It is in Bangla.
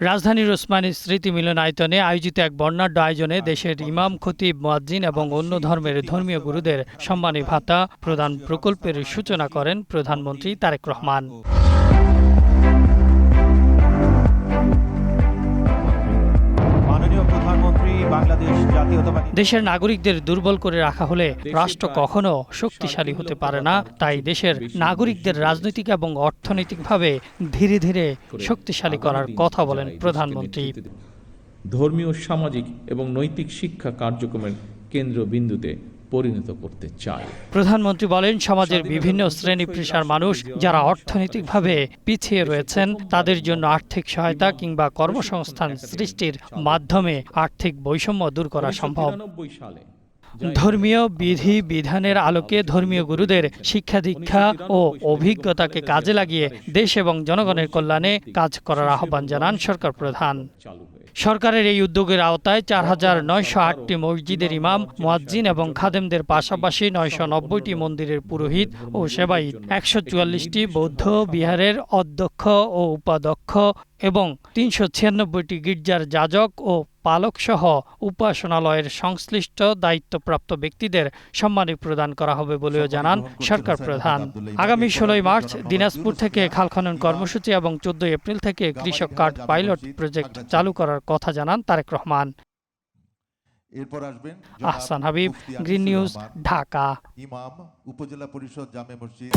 রাজধানীর ওসমানী স্মৃতি মিলনায়তনে আয়োজিত এক বর্ণাঢ্য আয়োজনে দেশের ইমাম, খতিব, মুয়াজ্জিন এবং অন্য ধর্মের ধর্মীয় গুরুদের সম্মানী ভাতা প্রদান প্রকল্পের সূচনা করেন প্রধানমন্ত্রী তারেক রহমান। দেশের নাগরিকদের দুর্বল করে রাখা হলে রাষ্ট্র কখনো শক্তিশালী হতে পারে না। তাই দেশের নাগরিকদের রাজনৈতিক এবং অর্থনৈতিকভাবে ধীরে ধীরে শক্তিশালী করার কথা বলেন প্রধানমন্ত্রী। ধর্মীয়, সামাজিক এবং নৈতিক শিক্ষা কার্যক্রমের কেন্দ্রবিন্দুতে পরিণত করতে চায়। প্রধানমন্ত্রী বলেন, সমাজের বিভিন্ন শ্রেণী পেশার মানুষ যারা অর্থনৈতিকভাবে পিছিয়ে রয়েছেন তাদের জন্য আর্থিক সহায়তা কিংবা কর্মসংস্থান সৃষ্টির মাধ্যমে আর্থিক বৈষম্য দূর করা সম্ভব। ধর্মীয় বিধি বিধানের আলোকে ধর্মীয় গুরুদের শিক্ষা দীক্ষা ও অভিজ্ঞতাকে কাজে লাগিয়ে দেশ এবং জনগণের কল্যাণে কাজ করার আহ্বান জানান সরকার প্রধান। সরকারের এই উদ্যোগের আওতায় ৪,৯০৮টি মসজিদের ইমাম, মুয়াজ্জিন এবং খাদেমদের পাশাপাশি ৯৯০টি মন্দিরের পুরোহিত ও সেবায়িত, ১৪৪টি বৌদ্ধ বিহারের অধ্যক্ষ ও উপাধ্যক্ষ এবং ৩৯৬টি গির্জার যাজক ও পালকসহ উপাসনালয়ের সংশ্লিষ্ট দায়িত্বপ্রাপ্ত ব্যক্তিদের সম্মানী প্রদান করা হবে বলেও জানান সরকার প্রধান। আগামী ১৬ মার্চ দিনাজপুর থেকে খাল খনন কর্মসূচি এবং ১৪ এপ্রিল থেকে কৃষক কার্ড পাইলট প্রজেক্ট চালু করার কথা জানান তারেক রহমান। এরপর আসবেন আহসান হাবিব, গ্রিন নিউজ, ঢাকা। ইমাম, উপজেলা পরিষদ, জামে মসজিদ।